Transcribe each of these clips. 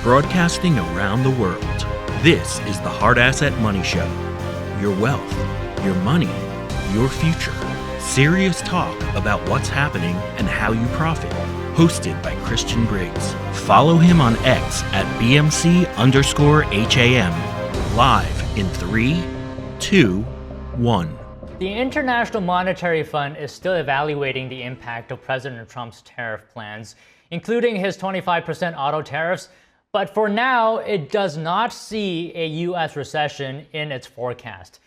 Broadcasting around the world, this is the Hard Asset Money Show. Your wealth, your money, your future. Serious talk about what's happening and how you profit. Hosted by Christian Briggs. Follow him on X at BMC_HAM. Live in 3, 2, 1. The International Monetary Fund is still evaluating the impact of President Trump's tariff plans, including his 25% auto tariffs. But for now, it does not see a U.S. recession in its forecast.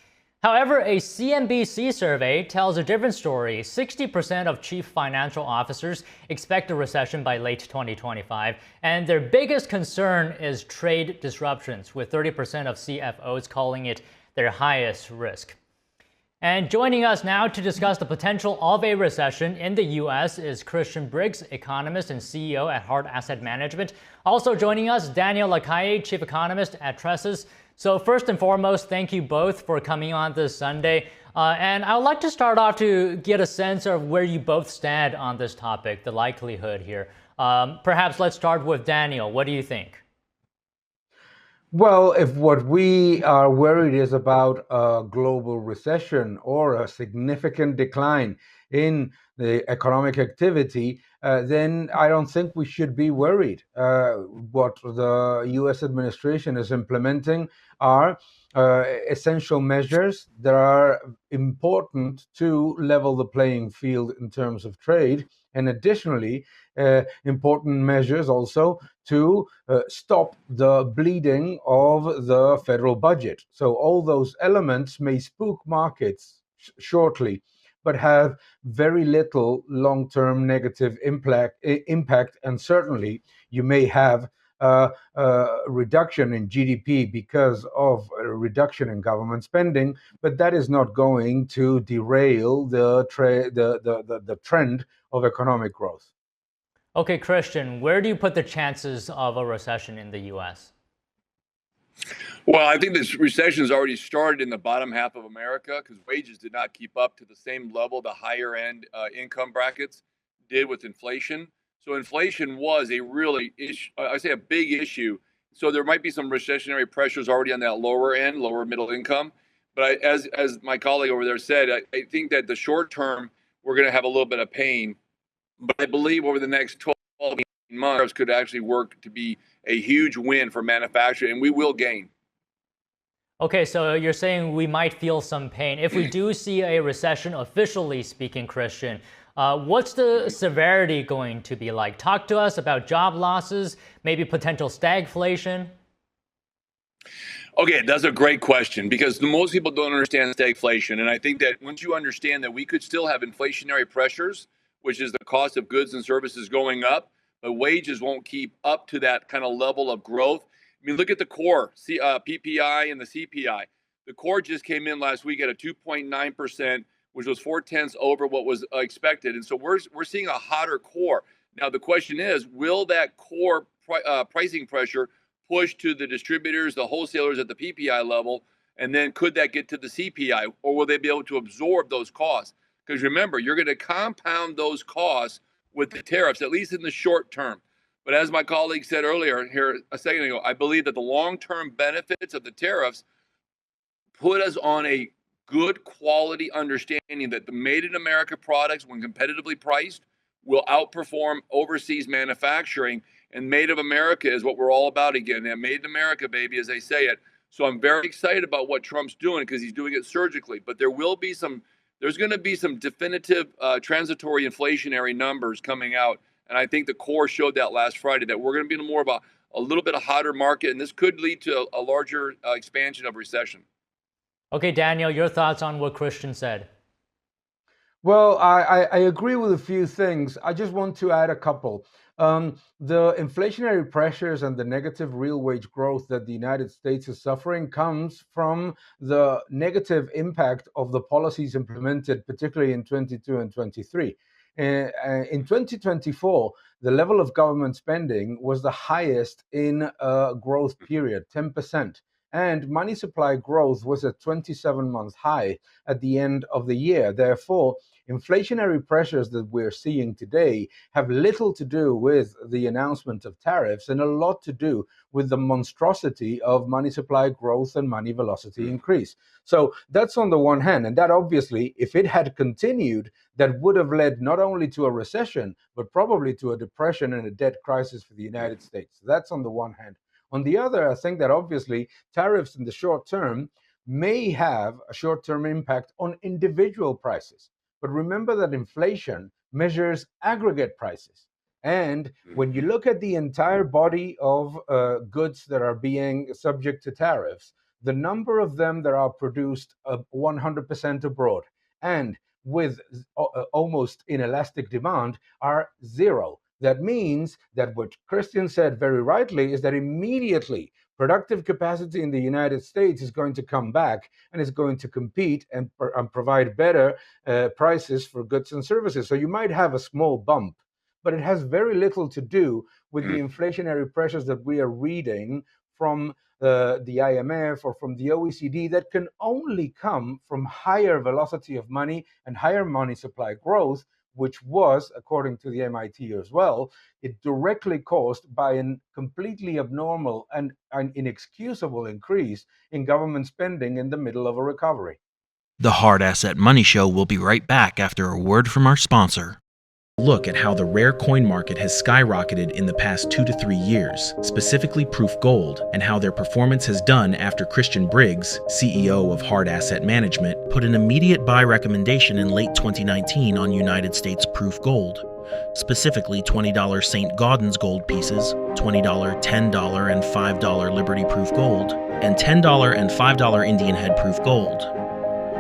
However, a CNBC survey tells a different story. 60% of chief financial officers expect a recession by late 2025, and their biggest concern is trade disruptions, with 30% of CFOs calling it their highest risk. And joining us now to discuss the potential of a recession in the U.S. is Christian Briggs, economist and CEO at Hard Asset Management. Also joining us, Daniel Lacalle, chief economist at Tressis. So first and foremost, thank you both for coming on this Sunday. And I would like to start off to get a sense of where you both stand on this topic, the likelihood here. Perhaps let's start with Daniel. What do you think? Well, if what we are worried is about a global recession or a significant decline in the economic activity, then I don't think we should be worried. What the U.S. administration is implementing are essential measures that are important to level the playing field in terms of trade, and additionally, important measures also to stop the bleeding of the federal budget. So all those elements may spook markets shortly, but have very little long-term negative impact, and certainly you may have a reduction in GDP because of a reduction in government spending, but that is not going to derail the trend of economic growth. Okay, Christian, where do you put the chances of a recession in the U.S.? Well, I think this recession has already started in the bottom half of America because wages did not keep up to the same level the higher end income brackets did with inflation. So inflation was a really a big issue. So there might be some recessionary pressures already on that lower end, lower middle income. But as my colleague over there said, I think that the short term, we're going to have a little bit of pain. But I believe over the next 12 months could actually work to be a huge win for manufacturing, and we will gain. Okay, so you're saying we might feel some pain. If we do see a recession, officially speaking, Christian, what's the severity going to be like? Talk to us about job losses, maybe potential stagflation. Okay, that's a great question because most people don't understand stagflation. And I think that once you understand that we could still have inflationary pressures, which is the cost of goods and services going up, but wages won't keep up to that kind of level of growth. I mean, look at the core, PPI and the CPI. The core just came in last week at a 2.9%, which was 0.4 over what was expected. And so we're seeing a hotter core. Now, the question is, will that core pricing pressure push to the distributors, the wholesalers at the PPI level, and then could that get to the CPI, or will they be able to absorb those costs? Because remember, you're going to compound those costs with the tariffs, at least in the short term. But as my colleague said earlier here a second ago, I believe that the long-term benefits of the tariffs put us on a good quality understanding that the made in America products, when competitively priced, will outperform overseas manufacturing. And made of America is what we're all about again. And made in America, baby, as they say it. So I'm very excited about what Trump's doing because he's doing it surgically. But there's going to be some definitive transitory inflationary numbers coming out. And I think the core showed that last Friday that we're going to be in more of a little bit of hotter market. And this could lead to a larger expansion of recession. Okay, Daniel, your thoughts on what Christian said? Well, I agree with a few things. I just want to add a couple. The inflationary pressures and the negative real wage growth that the United States is suffering comes from the negative impact of the policies implemented, particularly in 22 and 23. In 2024, the level of government spending was the highest in a growth period, 10%. and money supply growth was at 27-month high at the end of the year. Therefore, inflationary pressures that we're seeing today have little to do with the announcement of tariffs and a lot to do with the monstrosity of money supply growth and money velocity increase. So that's on the one hand, and that obviously, if it had continued, that would have led not only to a recession, but probably to a depression and a debt crisis for the United States. That's on the one hand. On the other, I think that obviously tariffs in the short term may have a short-term impact on individual prices. But remember that inflation measures aggregate prices. And when you look at the entire body of goods that are being subject to tariffs, the number of them that are produced 100% abroad and with almost inelastic demand are zero. That means that what Christian said very rightly is that immediately productive capacity in the United States is going to come back and is going to compete and provide better prices for goods and services. So you might have a small bump, but it has very little to do with the inflationary pressures that we are reading from the IMF or from the OECD that can only come from higher velocity of money and higher money supply growth, which was, according to the MIT as well, it directly caused by a completely abnormal and an inexcusable increase in government spending in the middle of a recovery. The Hard Asset Money Show will be right back after a word from our sponsor. Look at how the rare coin market has skyrocketed in the past 2 to 3 years, specifically proof gold, and how their performance has done after Christian Briggs, CEO of Hard Asset Management, put an immediate buy recommendation in late 2019 on United States proof gold. Specifically $20 St. Gaudens gold pieces, $20, $10, and $5 Liberty proof gold, and $10 and $5 Indian head proof gold.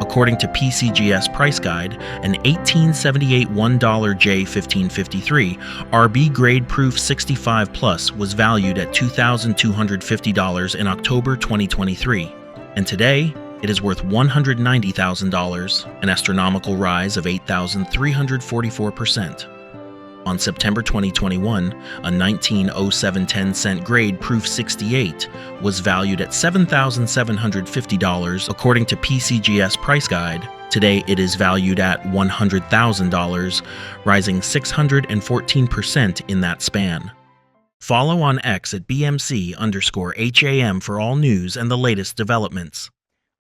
According to PCGS Price Guide, an 1878 $1 J1553 RB grade proof 65 plus was valued at $2,250 in October 2023, and today it is worth $190,000, an astronomical rise of 8,344%. On September 2021, a 1907 10-cent grade proof 68 was valued at $7,750 according to PCGS Price Guide. Today it is valued at $100,000, rising 614% in that span. Follow on X at BMC_HAM for all news and the latest developments.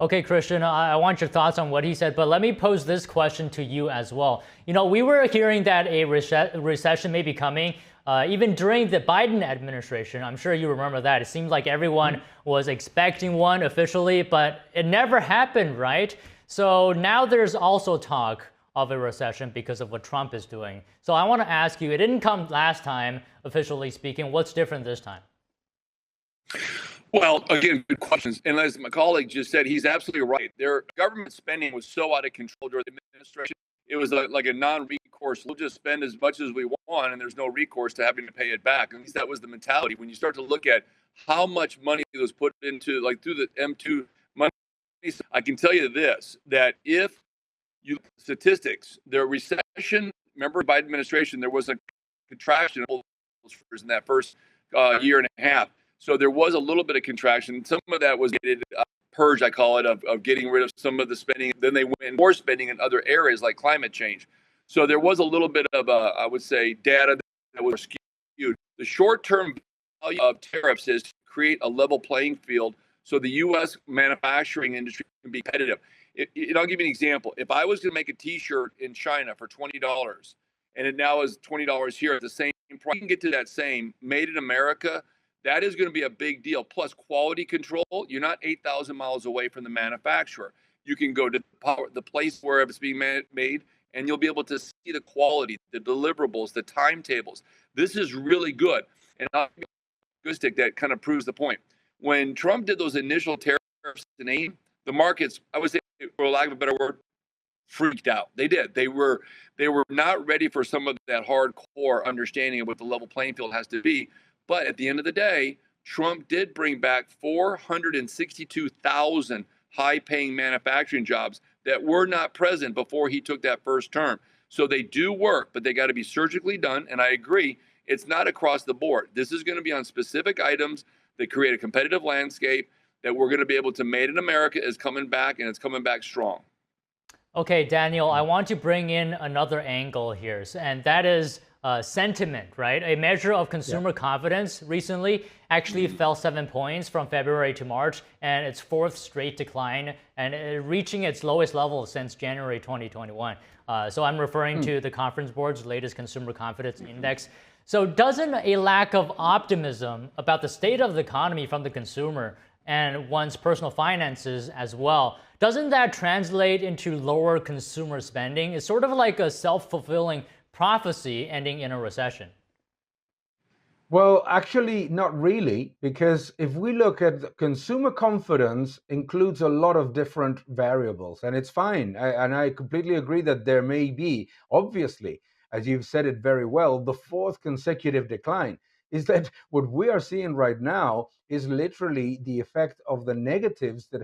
Okay, Christian, I want your thoughts on what he said, but let me pose this question to you as well. You know, we were hearing that a recession may be coming even during the Biden administration. I'm sure you remember that. It seemed like everyone was expecting one officially, but it never happened, right? So now there's also talk of a recession because of what Trump is doing. So I want to ask you, it didn't come last time, officially speaking. What's different this time? Well, again, good questions. And as my colleague just said, he's absolutely right. Their government spending was so out of control during the administration. It was like a non-recourse. We'll just spend as much as we want, and there's no recourse to having to pay it back. At least that was the mentality. When you start to look at how much money was put into, like through the M2 money, I can tell you this, that if you look at statistics, the recession, remember Biden administration, there was a contraction in that first year and a half. So there was a little bit of contraction. Some of that was purge, I call it, of getting rid of some of the spending. Then they went more spending in other areas like climate change. So there was a little bit of, I would say, data that was skewed. The short-term value of tariffs is to create a level playing field so the U.S. manufacturing industry can be competitive. I'll give you an example. If I was going to make a T-shirt in China for $20 and it now is $20 here at the same price, you can get to that same made in America. That is going to be a big deal. Plus quality control. You're not 8,000 miles away from the manufacturer. You can go to the place where it's being made, and you'll be able to see the quality, the deliverables, the timetables. This is really good. And I'll give you a stick that kind of proves the point. When Trump did those initial tariffs in AIM, the markets, I would say, for lack of a better word, freaked out. They did. They were not ready for some of that hardcore understanding of what the level playing field has to be. But at the end of the day, Trump did bring back 462,000 high-paying manufacturing jobs that were not present before he took that first term. So they do work, but they got to be surgically done. And I agree, it's not across the board. This is going to be on specific items that create a competitive landscape. that we're going to be able to Made in America is coming back, and it's coming back strong. Okay, Daniel, I want to bring in another angle here, and that is sentiment, right? A measure of consumer confidence recently actually fell 7 points from February to March, and its fourth straight decline, and reaching its lowest level since January 2021. So I'm referring to the Conference Board's latest Consumer Confidence Index. So doesn't a lack of optimism about the state of the economy from the consumer and one's personal finances as well, doesn't that translate into lower consumer spending? It's sort of like a self-fulfilling prophecy ending in a recession. Well, actually, not really, because if we look at consumer confidence includes a lot of different variables, and it's fine. And I completely agree that there may be, obviously, as you've said it very well, the fourth consecutive decline. Is that what we are seeing right now is literally the effect of the negatives that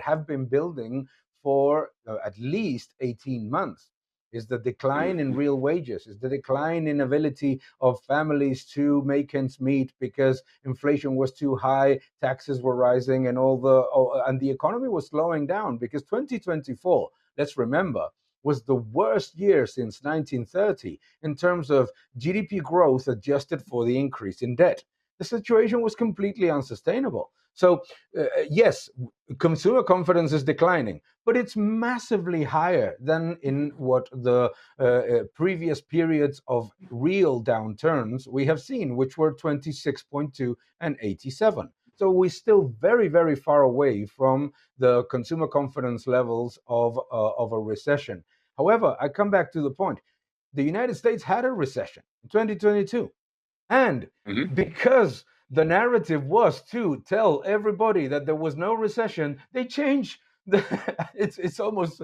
have been building for at least 18 months. Is the decline in real wages, is the decline in ability of families to make ends meet because inflation was too high, taxes were rising, and and the economy was slowing down, because 2024, let's remember, was the worst year since 1930 in terms of GDP growth adjusted for the increase in debt. The situation was completely unsustainable. So, yes, consumer confidence is declining, but it's massively higher than in what the previous periods of real downturns we have seen, which were 26.2 and 87. So we're still very, very far away from the consumer confidence levels of a recession. However, I come back to the point. The United States had a recession in 2022. And because the narrative was to tell everybody that there was no recession, they changed it's almost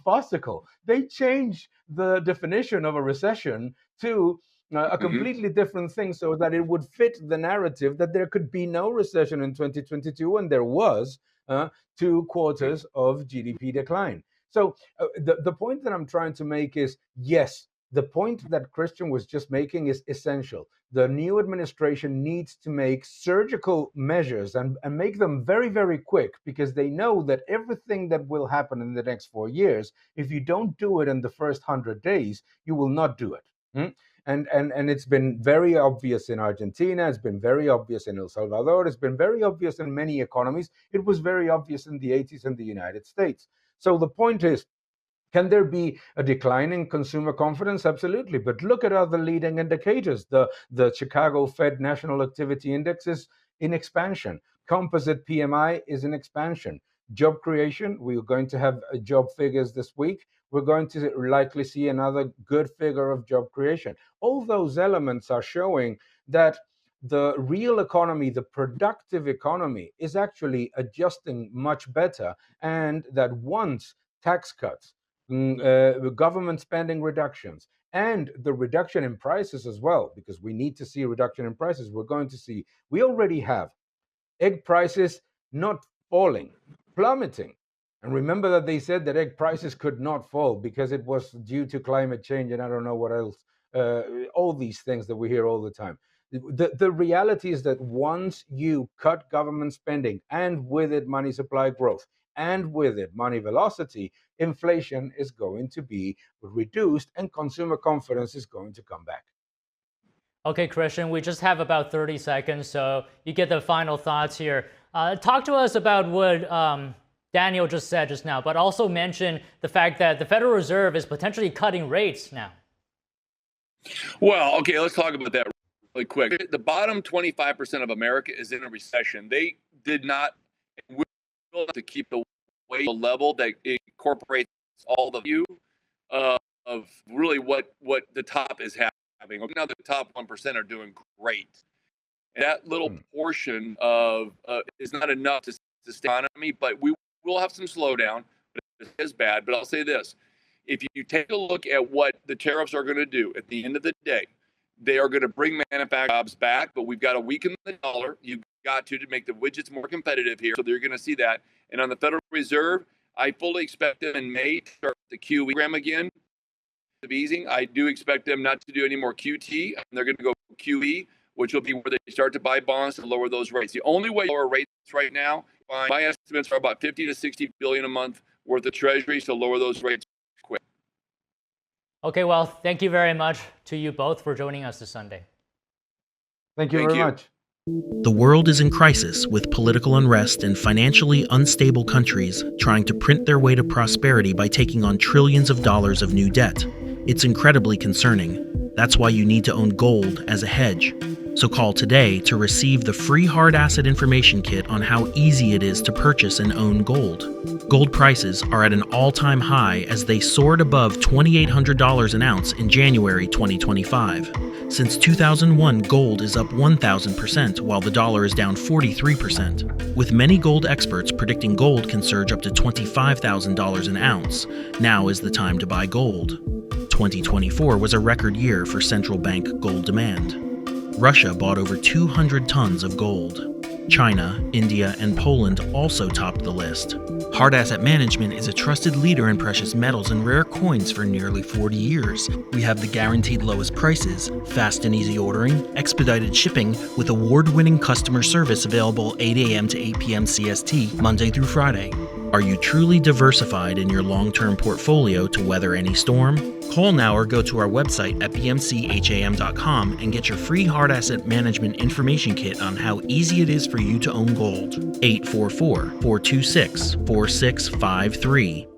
farcical. They changed the definition of a recession to a completely different thing, so that it would fit the narrative that there could be no recession in 2022, and there was 2 quarters of GDP decline. So the point that I'm trying to make is, yes, the point that Christian was just making is essential. The new administration needs to make surgical measures and make them very, very quick, because they know that everything that will happen in the next 4 years, if you don't do it in the first 100 days, you will not do it. And it's been very obvious in Argentina, it's been very obvious in El Salvador, it's been very obvious in many economies. It was very obvious in the 80s in the United States. So the point is, can there be a decline in consumer confidence? Absolutely. But look at other leading indicators. The Chicago Fed National Activity Index is in expansion. Composite PMI is in expansion. Job creation, we're going to have job figures this week. We're going to likely see another good figure of job creation. All those elements are showing that the real economy, the productive economy, is actually adjusting much better, and that once tax cuts, government spending reductions, and the reduction in prices as well, because we need to see a reduction in prices. We already have egg prices not falling, plummeting. And remember that they said that egg prices could not fall because it was due to climate change, and I don't know what else, all these things that we hear all the time. The reality is that once you cut government spending, and with it money supply growth, and with it money velocity, inflation is going to be reduced and consumer confidence is going to come back. Okay, Christian, we just have about 30 seconds, so you get the final thoughts here. Talk to us about what Daniel just said just now, but also mention the fact that the Federal Reserve is potentially cutting rates now. Well, okay, let's talk about that really quick. The bottom 25% of America is in a recession. They did not to keep the wage level that incorporates all the view of really what the top is having. Now the top 1% are doing great. And that little portion of is not enough to sustain the economy, but we will have some slowdown. But it is bad. But I'll say this. If you take a look at what the tariffs are going to do at the end of the day, they are going to bring manufacturing jobs back, but we've got to weaken the dollar. You've got to make the widgets more competitive here. So they're going to see that. And on the Federal Reserve, I fully expect them in May to start the QE program again of easing. I do expect them not to do any more QT. They're going to go QE. which will be where they start to buy bonds to lower those rates. The only way to lower rates right now, my estimates are about 50 to 60 billion a month worth of treasuries to lower those rates quick. Okay, well, thank you very much to you both for joining us this Sunday. Thank you very much. The world is in crisis, with political unrest and financially unstable countries trying to print their way to prosperity by taking on trillions of dollars of new debt. It's incredibly concerning. That's why you need to own gold as a hedge. So call today to receive the free hard asset information kit on how easy it is to purchase and own gold. Gold prices are at an all-time high as they soared above $2,800 an ounce in January 2025. Since 2001, gold is up 1,000%, while the dollar is down 43%, with many gold experts predicting gold can surge up to $25,000 an ounce. Now is the time to buy gold. 2024 was a record year for central bank gold demand. Russia bought over 200 tons of gold. China, India, and Poland also topped the list. Hard Asset Management is a trusted leader in precious metals and rare coins for nearly 40 years. We have the guaranteed lowest prices, fast and easy ordering, expedited shipping, with award-winning customer service available 8 a.m. to 8 p.m. CST, Monday through Friday. Are you truly diversified in your long-term portfolio to weather any storm? Call now or go to our website at bmcham.com and get your free hard asset management information kit on how easy it is for you to own gold. 844-426-4653.